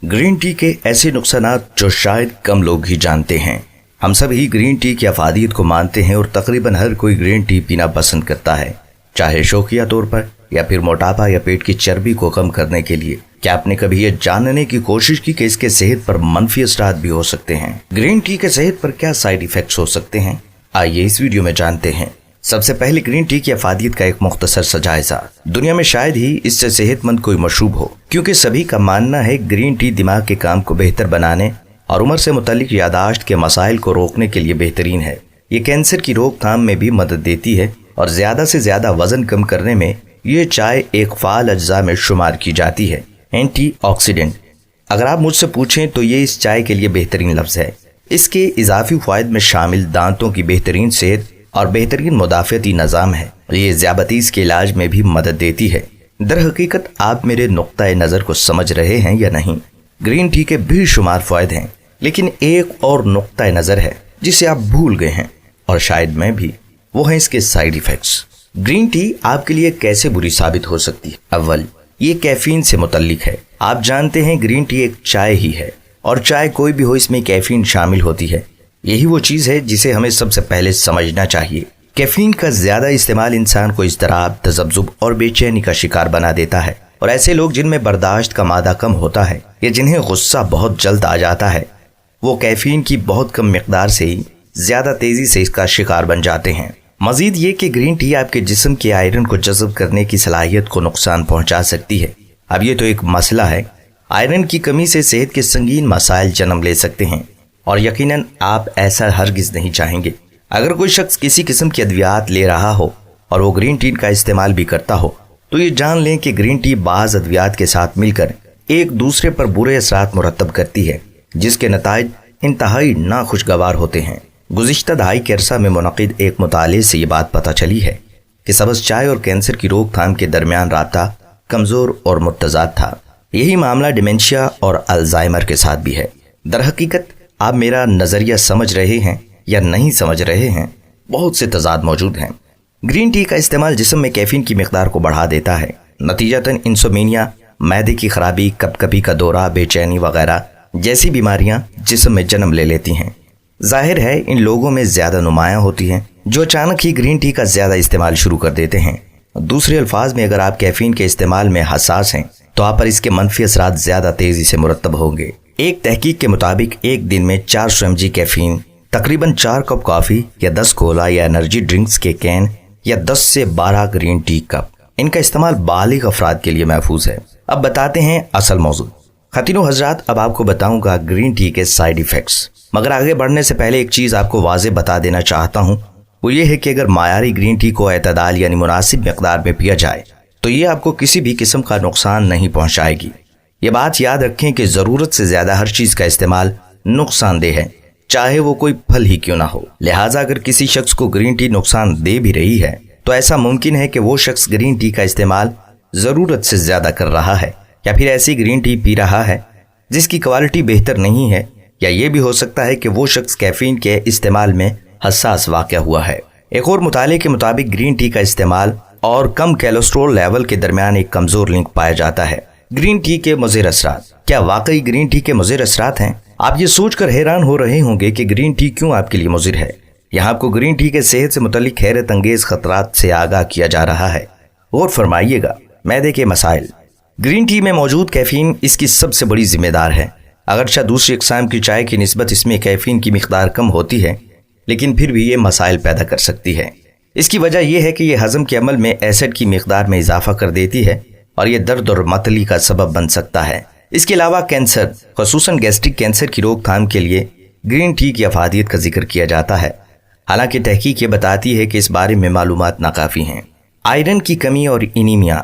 Green tea के ऐसे नुकसानात जो शायद कम लोग ही जानते हैं। हम सभी ग्रीन टी की अफादियत को मानते हैं और तकरीबन हर कोई ग्रीन टी पीना पसंद करता है, चाहे शौकिया तौर पर या फिर मोटापा या पेट की चर्बी को कम करने के लिए। क्या आपने कभी ये जानने की कोशिश की कि इसके सेहत पर मनफी असरात भी हो सकते हैं? ग्रीन टी के सेहत पर क्या साइड इफेक्ट्स हो सकते हैं, आइए इस वीडियो में जानते हैं। सबसे पहले ग्रीन टी की अफादियत का एक मुख्तसर सा जायजा। दुनिया में शायद ही इससे सेहतमंद कोई मशरूब हो, क्योंकि सभी का मानना है ग्रीन टी दिमाग के काम को बेहतर बनाने और उम्र से मुतालिक यादाश्त के मसाइल को रोकने के लिए बेहतरीन है। ये कैंसर की रोकथाम में भी मदद देती है और ज्यादा से ज्यादा वजन कम करने में ये चाय एक फाल अज्जा में शुमार की जाती है। एंटी ऑक्सीडेंट, अगर आप मुझसे पूछें तो ये इस चाय के लिए बेहतरीन लफ्ज है। इसके इजाफी फायद में शामिल दांतों की बेहतरीन सेहत और बेहतरीन मुदाफ़ती निज़ाम है। ये ज़ियाबतीस के इलाज में भी मदद देती है। दर हकीकत आप मेरे नुक्ता नज़र को समझ रहे हैं या नहीं? ग्रीन टी के बेशुमार फ़ायदे हैं, लेकिन एक और नुक्ता नज़र है जिसे आप भूल गए हैं, और शायद मैं भी, वो है इसके साइड इफ़ेक्ट्स। ग्रीन टी आपके लिए कैसे बुरी साबित हो सकती है? अव्वल, ये कैफीन से मुतल्लिक है। आप जानते हैं ग्रीन टी एक चाय ही है, और चाय कोई भी हो इसमें कैफीन शामिल होती है। यही वो चीज़ है जिसे हमें सबसे पहले समझना चाहिए। कैफीन का ज्यादा इस्तेमाल इंसान को इज़्तिराब, तज़ब्ज़ुब और बेचैनी का शिकार बना देता है, और ऐसे लोग जिनमें बर्दाश्त का मादा कम होता है या जिन्हें गुस्सा बहुत जल्द आ जाता है, वो कैफीन की बहुत कम मिकदार से ही ज्यादा तेजी से इसका शिकार बन जाते हैं। मजीद ये कि ग्रीन टी आपके जिस्म के आयरन को जज़ब करने की सलाहियत को नुकसान पहुंचा सकती है। अब ये तो एक मसला है। आयरन की कमी से सेहत के संगीन मसाइल जन्म ले सकते हैं, और यकीनन आप ऐसा हरगिज नहीं चाहेंगे। अगर कोई शख्स किसी किस्म की अद्वियात ले रहा हो और वो ग्रीन टी का इस्तेमाल भी करता हो, तो ये जान लें कि ग्रीन टी बाज़ अद्वियात के साथ मिलकर एक दूसरे पर बुरे असरात मुरतब करती है, जिसके नताइज इंतहाई नाखुशगवार होते हैं। गुज़िश्ता दहाई के अरसा में मुनक़िद एक मुताले से ये बात पता चली है कि सब्ज़ चाय और कैंसर की रोकथाम के दरमियान राब्ता कमज़ोर और मुतज़ाद था। यही मामला डिमेंशिया और अल्जाइमर के साथ भी है। दर हकीकत आप मेरा नज़रिया समझ रहे हैं या नहीं समझ रहे हैं, बहुत से तजाद मौजूद हैं। ग्रीन टी का इस्तेमाल जिस्म में कैफीन की मिकदार को बढ़ा देता है। नतीजतन इंसोमेनिया, मैदे की खराबी, कपकपी का दौरा, बेचैनी वगैरह जैसी बीमारियां जिस्म में जन्म ले लेती हैं। जाहिर है इन लोगों में ज़्यादा नुमायां होती हैं जो अचानक ही ग्रीन टी का ज़्यादा इस्तेमाल शुरू कर देते हैं। दूसरे अल्फाज में, अगर आप कैफीन के इस्तेमाल में हसास हैं तो आप पर इसके मनफी असरात ज़्यादा तेज़ी से मुरतब होंगे। एक तहकीक के मुताबिक एक दिन में 400 mg कैफीन, तकरीबन 4 कप कॉफ़ी या 10 कोला या एनर्जी ड्रिंक्स के कैन या 10 से 12 ग्रीन टी कप, इनका इस्तेमाल बालिग अफराद के लिए महफूज है। अब बताते हैं असल मौजूद। खतीनो हजरात, अब आपको बताऊंगा ग्रीन टी के साइड इफ़ेक्ट्स, मगर आगे बढ़ने से पहले एक चीज़ आपको वाज़े बता देना चाहता हूँ। वो ये है कि अगर मायारी ग्रीन टी को एतदाल यानी मुनासिब मिकदार में पिया जाए तो ये आपको किसी भी किस्म का नुकसान नहीं पहुँचाएगी। ये बात याद रखें कि ज़रूरत से ज़्यादा हर चीज़ का इस्तेमाल नुकसानदेह है, चाहे वो कोई फल ही क्यों ना हो। लिहाजा अगर किसी शख्स को ग्रीन टी नुकसान दे भी रही है तो ऐसा मुमकिन है कि वो शख्स ग्रीन टी का इस्तेमाल ज़रूरत से ज़्यादा कर रहा है, या फिर ऐसी ग्रीन टी पी रहा है जिसकी क्वालिटी बेहतर नहीं है, या ये भी हो सकता है कि वो शख्स कैफीन के इस्तेमाल में हसास वाक़या हुआ है। एक और मुताले के मुताबिक ग्रीन टी का इस्तेमाल और कम कोलेस्ट्रॉल लेवल के दरमियान एक कमज़ोर लिंक पाया जाता है। ग्रीन टी के मुज़िर असरात, क्या वाकई ग्रीन टी के मुज़िर असरात हैं? आप ये सोचकर हैरान हो रहे होंगे कि ग्रीन टी क्यों आपके लिए मुज़िर है। यहाँ आपको ग्रीन टी के सेहत से मुतल्लिक हैरत अंगेज खतरात से आगाह किया जा रहा है। और फरमाइएगा, मैदे के मसाइल। ग्रीन टी में मौजूद कैफीन इसकी सबसे बड़ी जिम्मेदार है। अगरचे दूसरी अक़साम की चाय की निस्बत इसमें कैफीन की मिकदार कम होती है, लेकिन फिर भी ये मसाइल पैदा कर सकती है। इसकी वजह यह है कि यह हज़म के अमल में एसिड की मिकदार में इजाफा कर देती है, और ये दर्द और मतली का सबब बन सकता है। इसके अलावा कैंसर, ख़ुसूसन गैस्ट्रिक कैंसर की रोकथाम के लिए ग्रीन टी की अफादियत का जिक्र किया जाता है। हालांकि तहकीक ये बताती है कि इस बारे में मालूमात नाकाफ़ी हैं। आयरन की कमी और एनीमिया,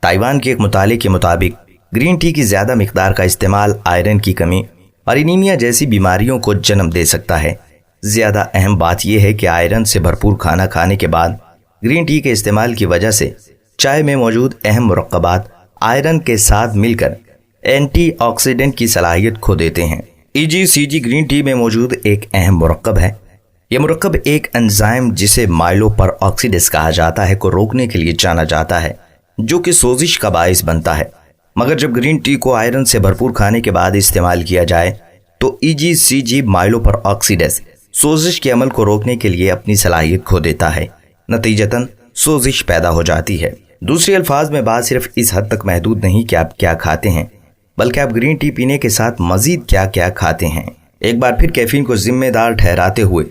ताइवान के एक मुताले के मुताबिक ग्रीन टी की ज़्यादा मिकदार का इस्तेमाल आयरन की कमी और एनीमिया जैसी बीमारियों को जन्म दे सकता है। ज़्यादा अहम बात यह है कि आयरन से भरपूर खाना खाने के बाद ग्रीन टी के इस्तेमाल की वजह से चाय में मौजूद अहम मुरक्कबात आयरन के साथ मिलकर एंटीऑक्सीडेंट की सलाहियत खो देते हैं। EGCG ग्रीन टी में मौजूद एक अहम मुरक्कब है। यह मुरक्कब एक एंजाइम जिसे माइलोपर ऑक्सीडेस कहा जाता है को रोकने के लिए जाना जाता है, जो कि सोजिश का बाइस बनता है। मगर जब ग्रीन टी को आयरन से भरपूर खाने के बाद इस्तेमाल किया जाए तो EGCG माइलोपर ऑक्सीडेस सोजिश के अमल को रोकने के लिए अपनी सलाहियत खो देता है। नतीजतन सोजिश पैदा हो जाती है। दूसरे अल्फाज में बात सिर्फ इस हद तक महदूद नहीं कि आप क्या खाते हैं, बल्कि आप ग्रीन टी पीने के साथ मजीद क्या क्या खाते हैं। एक बार फिर कैफीन को जिम्मेदार ठहराते हुए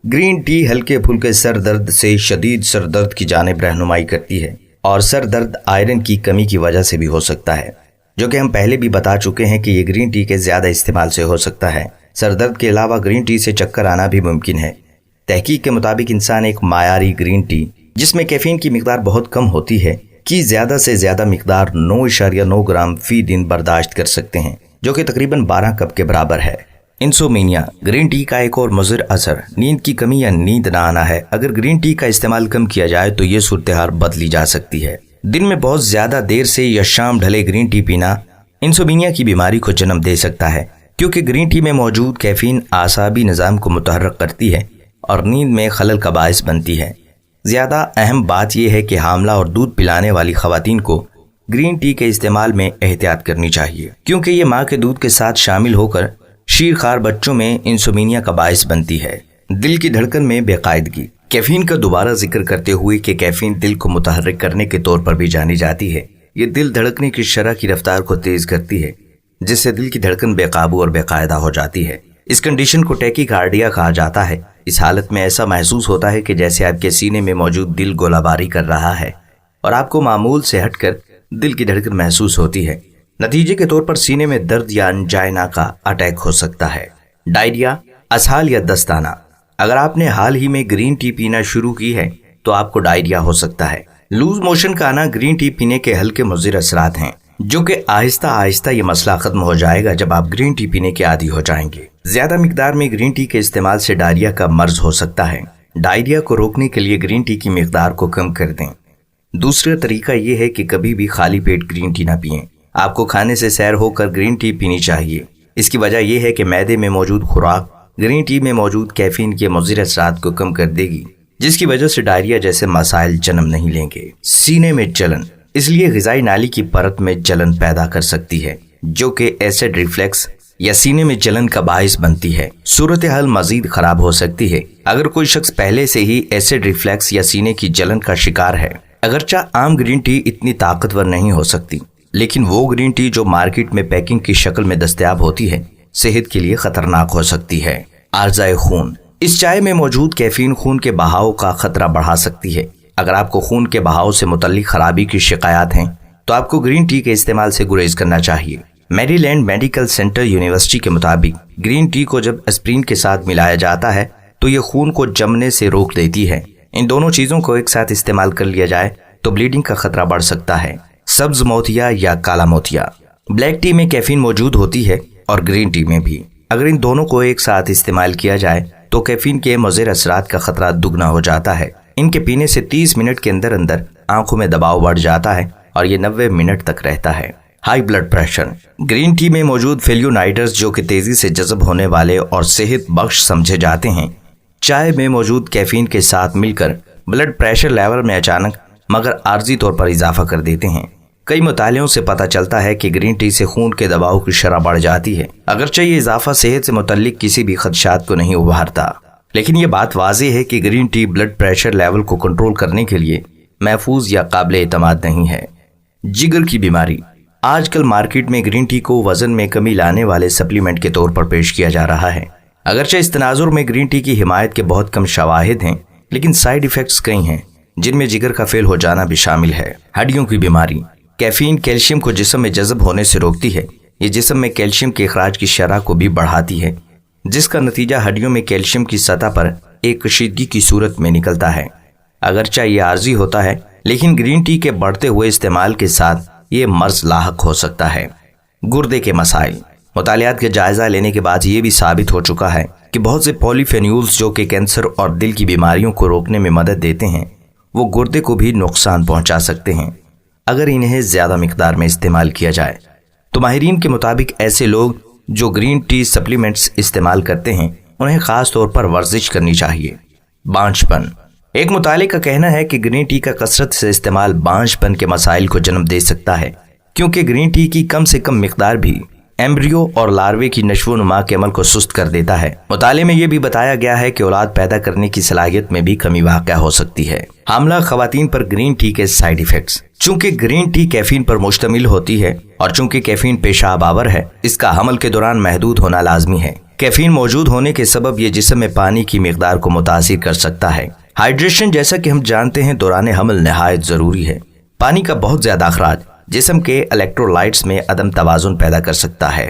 ग्रीन टी हल्के फुल्के सर दर्द से शदीद सर दर्द की जानिब रहनुमाई करती है, और सर दर्द आयरन की कमी की वजह से भी हो सकता है, जो कि हम पहले भी बता चुके हैं कि ये ग्रीन टी के ज्यादा इस्तेमाल से हो सकता है। सर दर्द के अलावा ग्रीन टी से चक्कर आना भी मुमकिन है। तहकीक के मुताबिक इंसान एक मायारी ग्रीन टी जिसमें कैफीन की मिकदार बहुत कम होती है की ज्यादा से ज्यादा मिकदार 9.9 ग्राम फी दिन बर्दाश्त कर सकते हैं, जो कि तकरीबन 12 कप के बराबर है। इंसोमेनिया, ग्रीन टी का एक और मुज़िर असर नींद की कमी या नींद ना आना है। अगर ग्रीन टी का इस्तेमाल कम किया जाए तो ये सूरत-ए-हाल बदली जा सकती है। दिन में बहुत ज्यादा देर से या शाम ढले ग्रीन टी पीना इंसोमेनिया की बीमारी को जन्म दे सकता है, क्योंकि ग्रीन टी में मौजूद कैफीन आसाबी निज़ाम को मुतहर्रिक करती है और नींद में खलल का बायस बनती है। ज्यादा अहम बात यह है कि हामला और दूध पिलाने वाली खवातीन को ग्रीन टी के इस्तेमाल में एहतियात करनी चाहिए, क्योंकि ये माँ के दूध के साथ शामिल होकर शीरखार बच्चों में इंसोमेनिया का बायस बनती है। दिल की धड़कन में बेकायदगी, कैफीन का दोबारा जिक्र करते हुए कि कैफीन दिल को मुतहर्रिक करने के तौर पर भी जानी जाती है। ये दिल धड़कने की शरह की रफ्तार को तेज करती है, जिससे दिल की धड़कन बेकाबू और बेकायदा हो जाती है। इस कंडीशन को टैकीकार्डिया कहा जाता है। इस हालत में ऐसा महसूस होता है कि जैसे आपके सीने में मौजूद दिल गोलाबारी कर रहा है और आपको मामूल से हटकर दिल की धड़कन महसूस होती है। नतीजे के तौर पर सीने में दर्द या अंजाइना का अटैक हो सकता है। डायरिया, असहाल या दस्ताना, अगर आपने हाल ही में ग्रीन टी पीना शुरू की है तो आपको डायरिया हो सकता है। लूज मोशन का आना ग्रीन टी पीने के हल्के मुज़िर असरात हैं, जो कि आहिस्ता आहिस्ता ये मसला खत्म हो जाएगा जब आप ग्रीन टी पीने के आदी हो जाएंगे। ज्यादा मिकदार में ग्रीन टी के इस्तेमाल से डायरिया का मर्ज हो सकता है। डायरिया को रोकने के लिए ग्रीन टी की मिकदार को कम कर दें। दूसरा तरीका ये है कि कभी भी खाली पेट ग्रीन टी ना पिएं। आपको खाने से सैर होकर ग्रीन टी पीनी चाहिए। इसकी वजह यह है कि मैदे में मौजूद खुराक ग्रीन टी में मौजूद कैफीन के मुज़िर असरात को कम कर देगी, जिसकी वजह से डायरिया जैसे मसाइल जन्म नहीं लेंगे। सीने में जलन, इसलिए ग़िज़ाई नाली की परत में जलन पैदा कर सकती है, जो कि एसिड रिफ्लेक्स या सीने में जलन का बाइस बनती है। सूरत हाल मजीद खराब हो सकती है अगर कोई शख्स पहले से ही एसिड रिफ्लेक्स या सीने की जलन का शिकार है। अगरचा आम ग्रीन टी इतनी ताकतवर नहीं हो सकती, लेकिन वो ग्रीन टी जो मार्केट में पैकिंग की शक्ल में दस्तयाब होती है सेहत के लिए खतरनाक हो सकती है। आर्ज़ाए खून, इस चाय में मौजूद कैफीन खून के बहाव का खतरा बढ़ा सकती है। अगर आपको खून के बहाव से मुतल्लिक खराबी की शिकायत हैं तो आपको ग्रीन टी के इस्तेमाल से गुरेज करना चाहिए। मैरीलैंड मेडिकल सेंटर यूनिवर्सिटी के मुताबिक ग्रीन टी को जब एस्प्रिन के साथ मिलाया जाता है तो ये खून को जमने से रोक देती है। इन दोनों चीजों को एक साथ इस्तेमाल कर लिया जाए तो ब्लीडिंग का खतरा बढ़ सकता है। सब्ज मोतिया या काला मोतिया, ब्लैक टी में कैफीन मौजूद होती है और ग्रीन टी में भी। अगर इन दोनों को एक साथ इस्तेमाल किया जाए तो कैफीन के मुज़िर असरात का खतरा दुगना हो जाता है। इनके पीने से 30 मिनट के अंदर अंदर आंखों में दबाव बढ़ जाता है और ये 90 मिनट तक रहता है। High blood pressure, green tea में मौजूद फ्लेवोनाइड्स जो कि तेजी से जज़ब होने वाले और सेहत बख्श समझे जाते हैं, चाय में मौजूद कैफीन के साथ मिलकर ब्लड प्रेशर लेवल में अचानक मगर आर्जी तौर पर इजाफा कर देते हैं। कई मुतालियों से पता चलता है कि ग्रीन टी से खून के दबाव की शरह बढ़ जाती है। अगरचे ये इजाफा सेहत से मुतल्लिक किसी भी खदशात को नहीं उभारता, लेकिन ये बात वाज़ेह है कि green tea blood pressure level को कंट्रोल करने के लिए महफूज या काबिल एतमाद नहीं है। जिगर की बीमारी, आजकल मार्केट में ग्रीन टी को वजन में कमी लाने वाले सप्लीमेंट के तौर पर पेश किया जा रहा है। अगरचे इस तनाजुर में ग्रीन टी की हिमायत के बहुत कम शवाहिद हैं, लेकिन साइड इफेक्ट्स कई हैं, जिनमें जिगर का फेल हो जाना भी शामिल है। हड्डियों की बीमारी, कैफीन कैल्शियम को जिस्म में जज़ब होने से रोकती है। ये जिस्म में कैल्शियम के इखराज की शरह को भी बढ़ाती है, जिसका नतीजा हड्डियों में कैल्शियम की सतह पर एक कशीदगी की सूरत में निकलता है। अगरचा ये आर्जी होता है, लेकिन ग्रीन टी के बढ़ते हुए इस्तेमाल के साथ ये मर्ज लाहक हो सकता है। गुर्दे के मसाइल, मुतालियात का जायजा लेने के बाद ये भी साबित हो चुका है कि बहुत से पॉलीफेन्यूल्स जो कि कैंसर और दिल की बीमारियों को रोकने में मदद देते हैं, वो गुर्दे को भी नुकसान पहुंचा सकते हैं अगर इन्हें ज्यादा मिकदार में इस्तेमाल किया जाए। तो माहिरीन के मुताबिक ऐसे लोग जो ग्रीन टी सप्लीमेंट्स इस्तेमाल करते हैं उन्हें खास तौर पर वर्जिश करनी चाहिए। बांझपन, एक मुताले का कहना है कि ग्रीन टी का कसरत से इस्तेमाल बांझपन के मसाइल को जन्म दे सकता है, क्योंकि ग्रीन टी की कम से कम मिकदार भी एम्ब्रियो और लार्वे की नशोनुमा के अमल को सुस्त कर देता है। मुताले में यह भी बताया गया है कि औलाद पैदा करने की सलाहियत में भी कमी वाक़या हो सकती है। हामला खवातीन पर ग्रीन टी के साइड इफेक्ट्स। चूंकि ग्रीन टी कैफीन पर मुश्तमिल होती है और चूंकि कैफीन पेशाब आवर है, इसका हमल के दौरान महदूद होना लाजमी है। कैफीन मौजूद होने के सबब ये जिस्म में पानी की मिकदार को मुतासिर कर सकता है। हाइड्रेशन, जैसा कि हम जानते हैं, दौरान हमल नहायत जरूरी है। पानी का बहुत ज्यादा अखराज जिस्म के इलेक्ट्रोलाइट्स में अदम तवाजुन पैदा कर सकता है।